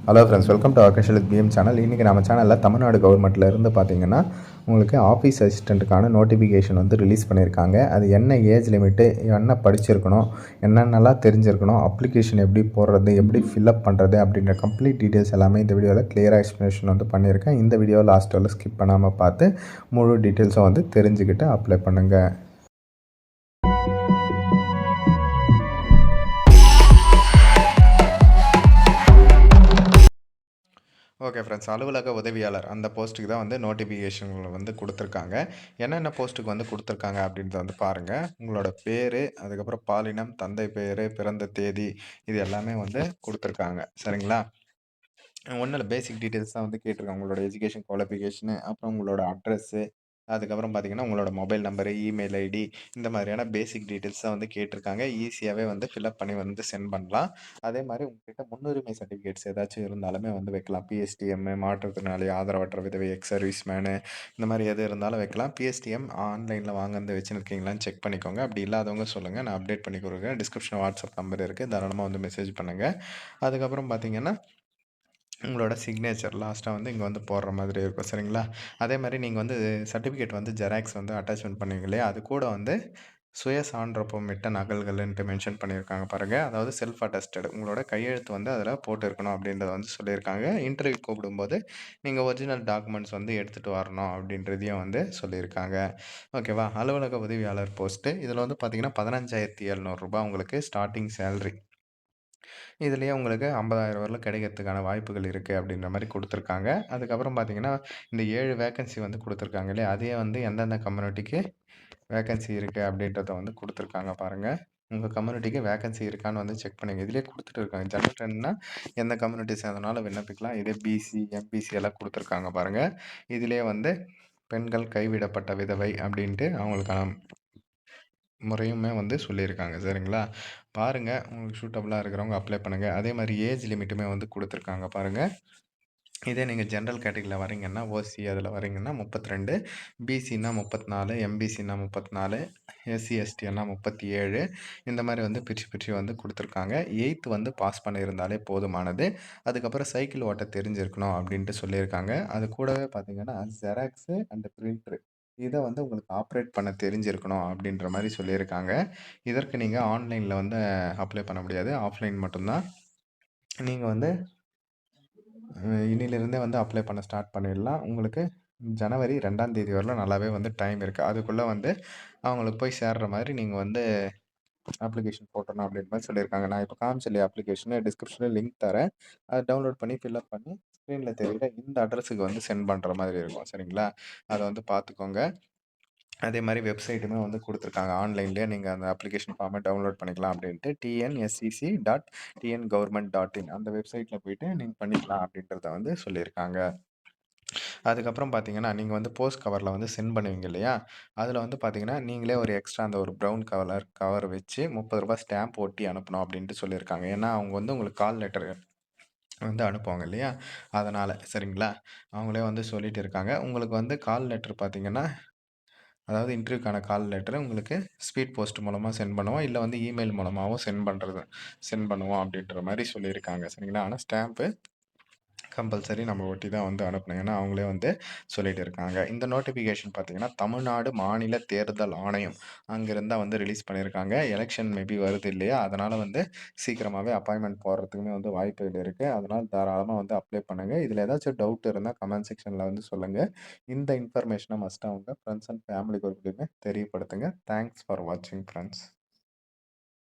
Hello friends, welcome to ஆகேஷல் PM channel. இன்றைக்கி நம்ம சேனலில் தமிழ்நாடு கவர்மெண்ட்டில் இருந்து பார்த்தீங்கன்னா உங்களுக்கு ஆஃபீஸ் அசிஸ்டண்ட்டுக்கான நோட்டிஃபிகேஷன் வந்து ரிலீஸ் பண்ணியிருக்காங்க. அது என்ன ஏஜ் லிமிட்டு, என்ன படிச்சிருக்கணும், என்னென்னலாம் தெரிஞ்சிருக்கணும், அப்ளிகேஷன் எப்படி போடுறது, எப்படி ஃபில்அப் பண்ணுறது அப்படின்ற கம்ப்ளீட் டீட்டெயில்ஸ் எல்லாமே இந்த வீடியோவில் கிளியராக எக்ஸ்ப்ளனேஷன் வந்து பண்ணியிருக்கேன். இந்த வீடியோவை லாஸ்ட் வரல ஸ்கிப் பண்ணாமல் பார்த்து முழு டீட்டெயில்ஸும் வந்து தெரிஞ்சுக்கிட்டு அப்ளை பண்ணுங்கள். ஓகே ஃப்ரெண்ட்ஸ், அலுவலக உதவியாளர் அந்த போஸ்ட்டுக்கு தான் வந்து நோட்டிஃபிகேஷன்கள் வந்து கொடுத்துருக்காங்க. என்னென்ன போஸ்ட்டுக்கு வந்து கொடுத்துருக்காங்க அப்படின்றத வந்து பாருங்கள். உங்களோட பேர், அதுக்கப்புறம் பாலினம், தந்தை பேர், பிறந்த தேதி, இது எல்லாமே வந்து கொடுத்துருக்காங்க. சரிங்களா? ஒன்றும் இல்லை, பேசிக் டீட்டெயில்ஸ் தான் வந்து கேட்டிருக்காங்க. உங்களோட எஜுகேஷன் குவாலிஃபிகேஷனு, அப்புறம் உங்களோட அட்ரஸ்ஸு, அதுக்கப்புறம் பார்த்தீங்கன்னா உங்களோட மொபைல் நம்பரு, இமெயில் ஐடி, இந்த மாதிரியான பேசிக் டீட்டெயில்ஸ் தான் வந்து கேட்டிருக்காங்க. ஈஸியாகவே வந்து ஃபில்அப் பண்ணி வந்து சென்ட் பண்ணலாம். அதே மாதிரி உங்ககிட்ட முன்னுரிமை சர்டிஃபிகேட்ஸ் ஏதாச்சும் இருந்தாலுமே வந்து வைக்கலாம். பிஎஸ்டிஎம், மாற்றுத்திறனாளி, ஆதரவற்ற விதவை, எக்ஸ் சர்வீஸ் மேனு, இந்த மாதிரி எது இருந்தாலும் வைக்கலாம். பிஎஸ்டிஎம் ஆன்லைனில் வாங்கந்து வச்சுருக்கீங்களான்னு செக் பண்ணிக்கோங்க. அப்படி இல்லாதவங்க சொல்லுங்கள், நான் அப்டேட் பண்ணி கொடுக்குறேன். டிஸ்கிரிப்ஷன் வாட்ஸ்அப் நம்பர் இருக்குது, தாராளமாக வந்து மெசேஜ் பண்ணுங்கள். அதுக்கப்புறம் பார்த்தீங்கன்னா உங்களோட சிக்னேச்சர் லாஸ்ட்டாக வந்து இங்கே வந்து போடுற மாதிரி இருக்கும். சரிங்களா? அதே மாதிரி நீங்கள் வந்து சர்டிஃபிகேட் வந்து ஜெராக்ஸ் வந்து அட்டாச்மெண்ட் பண்ணுவீங்க இல்லையா? அது கூட வந்து சுய சான்றொப்பமிட்ட நகல்கள்ன்ட்டு மென்ஷன் பண்ணியிருக்காங்க பாருங்கள். அதாவது செல்ஃப் அட்டஸ்டட் உங்களோட கையெழுத்து வந்து அதில் போட்டிருக்கணும் அப்படின்றத வந்து சொல்லியிருக்காங்க. இன்டர்வியூ கூப்பிடும்போது நீங்கள் ஒரிஜினல் டாக்குமெண்ட்ஸ் வந்து எடுத்துகிட்டு வரணும் அப்படின்றதையும் வந்து சொல்லியிருக்காங்க. ஓகேவா? அலுவலக உதவியாளர் போஸ்ட்டு இதில் வந்து பார்த்தீங்கன்னா 15,700 ரூபாய் உங்களுக்கு ஸ்டார்டிங் சேலரி. இதுலேயே உங்களுக்கு 50,000 வரலும் கிடைக்கிறதுக்கான வாய்ப்புகள் இருக்குது அப்படின்ற மாதிரி கொடுத்துருக்காங்க. அதுக்கப்புறம் பார்த்தீங்கன்னா இந்த 7 வேக்கன்சி வந்து கொடுத்துருக்காங்க இல்லையா? அதையே வந்து எந்தெந்த கம்யூனிட்டிக்கு வேக்கன்சி இருக்குது அப்படின்றத வந்து கொடுத்துருக்காங்க பாருங்கள். உங்கள் கம்யூனிட்டிக்கு வேக்கன்சி இருக்கான்னு வந்து செக் பண்ணுங்கள். இதிலே கொடுத்துட்டு இருக்காங்க. ஜென்ரல்னா எந்த கம்யூனிட்டி சேர்ந்தனாலும் விண்ணப்பிக்கலாம். இதே பிசி, எம்பிசி எல்லாம் கொடுத்துருக்காங்க பாருங்கள். இதிலே வந்து பெண்கள் கைவிடப்பட்ட விதவை அப்படின்ட்டு அவங்களுக்கான முறையுமே வந்து சொல்லியிருக்காங்க. சரிங்களா? பாருங்கள், உங்களுக்கு சூட்டபுளாக இருக்கிறவங்க அப்ளை பண்ணுங்கள். அதே மாதிரி ஏஜ் லிமிட்டுமே வந்து கொடுத்துருக்காங்க பாருங்கள். இதே நீங்கள் ஜென்ரல் கேட்டகரியில் வரீங்கன்னா, ஓசி அதில் வரீங்கன்னா 32, பிசின்னா 34, எம்பிசின்னா 34, எஸ்சி எஸ்டின்னா 37, இந்த மாதிரி வந்து பிரித்து பிரித்து வந்து கொடுத்துருக்காங்க. 8th வந்து பாஸ் பண்ணியிருந்தாலே போதுமானது. அதுக்கப்புறம் சைக்கிள் ஓட்ட தெரிஞ்சிருக்கணும் அப்படின்ட்டு சொல்லியிருக்காங்க. அது கூடவே பார்த்தீங்கன்னா ஜெராக்ஸு அண்ட் பிரிண்ட்ரு இதை வந்து உங்களுக்கு ஆப்ரேட் பண்ண தெரிஞ்சிருக்கணும் அப்படின்ற மாதிரி சொல்லியிருக்காங்க. இதற்கு நீங்கள் ஆன்லைனில் வந்து அப்ளை பண்ண முடியாது. ஆஃப்லைன் மட்டும்தான். நீங்கள் வந்து இன்னிலிருந்தே வந்து அப்ளை பண்ண ஸ்டார்ட் பண்ணிடலாம். உங்களுக்கு ஜனவரி 2ஆம் தேதி வரலும் நல்லாவே வந்து டைம் இருக்குது. அதுக்குள்ளே வந்து அவங்களுக்கு போய் சேர்ற மாதிரி நீங்கள் வந்து அப்ளிகேஷன் போட்டுறணும் அப்படின்ற மாதிரி சொல்லியிருக்காங்க. நான் இப்போ காமிச்ச இல்லையா அப்ளிகேஷனு, டிஸ்கிரிப்ஷனில் லிங்க் தரேன். அதை டவுன்லோட் பண்ணி ஃபில்அப் பண்ணி ஸ்க்ரீனில் தெரியுற இந்த அட்ரஸுக்கு வந்து சென்ட் பண்ணுற மாதிரி இருக்கும். சரிங்களா? அதை வந்து பார்த்துக்கோங்க. அதே மாதிரி வெப்சைட்டுமே வந்து கொடுத்துருக்காங்க. ஆன்லைன்லேயே நீங்கள் அந்த அப்ளிகேஷன் ஃபார்மை டவுன்லோட் பண்ணிக்கலாம் அப்படின்ட்டு tnscc.tngovernment.in அந்த வெப்சைட்டில் போயிட்டு நீங்கள் பண்ணிக்கலாம் அப்படின்றத வந்து சொல்லியிருக்காங்க. அதுக்கப்புறம் பார்த்தீங்கன்னா, நீங்க வந்து போஸ்ட் கவர்ல வந்து சென்ட் பண்ணுவீங்க இல்லையா? அதில வந்து பார்த்தீங்கன்னா, நீங்களே ஒரு எக்ஸ்ட்ரா அந்த ஒரு ப்ரவுன் கவர் வச்சு ரூ. 30 ஸ்டாம்ப் ஒட்டி அனுப்பணும் அப்டின்ட்டு சொல்லியிருக்காங்க. ஏன்னா, அவங்க வந்து உங்களுக்கு கால் லெட்டர் வந்து அனுப்புவாங்க இல்லையா? அதனால சரிங்களா? அவங்களே வந்து சொல்லிட்டு இருக்காங்க. உங்களுக்கு வந்து கால் லெட்டர் பார்த்தீங்கன்னா, அதாவது இன்டர்வியூக்கான கால் லெட்டர் உங்களுக்கு ஸ்பீட் போஸ்ட் மூலமா சென்ட் பண்ணுவோம். இல்ல வந்து இமெயில் மூலமாவும் சென்ட் பண்ணுவோம் அப்டின்ற மாரி சொல்லியிருக்காங்க. சரிங்களா? ஆனா ஸ்டாம்ப்பு கம்பல்சரி நம்ம ஒட்டி தான் வந்து அனுப்பணும். ஏன்னா, அவங்களே வந்து சொல்லிட்டு இருக்காங்க. இந்த நோட்டிஃபிகேஷன் பார்த்தீங்கன்னா, தமிழ்நாடு மாநில தேர்தல் ஆணையம் அங்கிருந்து தான் வந்து ரிலீஸ் பண்ணியிருக்காங்க. எலெக்ஷன் மேபி வருது இல்லையா? அதனால வந்து சீக்கிரமாவே அப்பாயின்ட்மென்ட் போடுறதுக்குமே வந்து வாய்ப்புகள் இருக்கு. அதனால தாராளமா வந்து அப்ளை பண்ணுங்க. இதில ஏதாச்சும் டவுட் இருந்தா கமெண்ட் செக்ஷன்ல வந்து சொல்லுங்க. இந்த இன்ஃபர்மேஷன மஸ்ட்டா உங்க ஃப்ரெண்ட்ஸ் அண்ட் ஃபேமிலி குரூப்லயுமே தெரியப்படுத்துங்க. தேங்க்ஸ் ஃபார் வாட்சிங் ஃபிரெண்ட்ஸ்.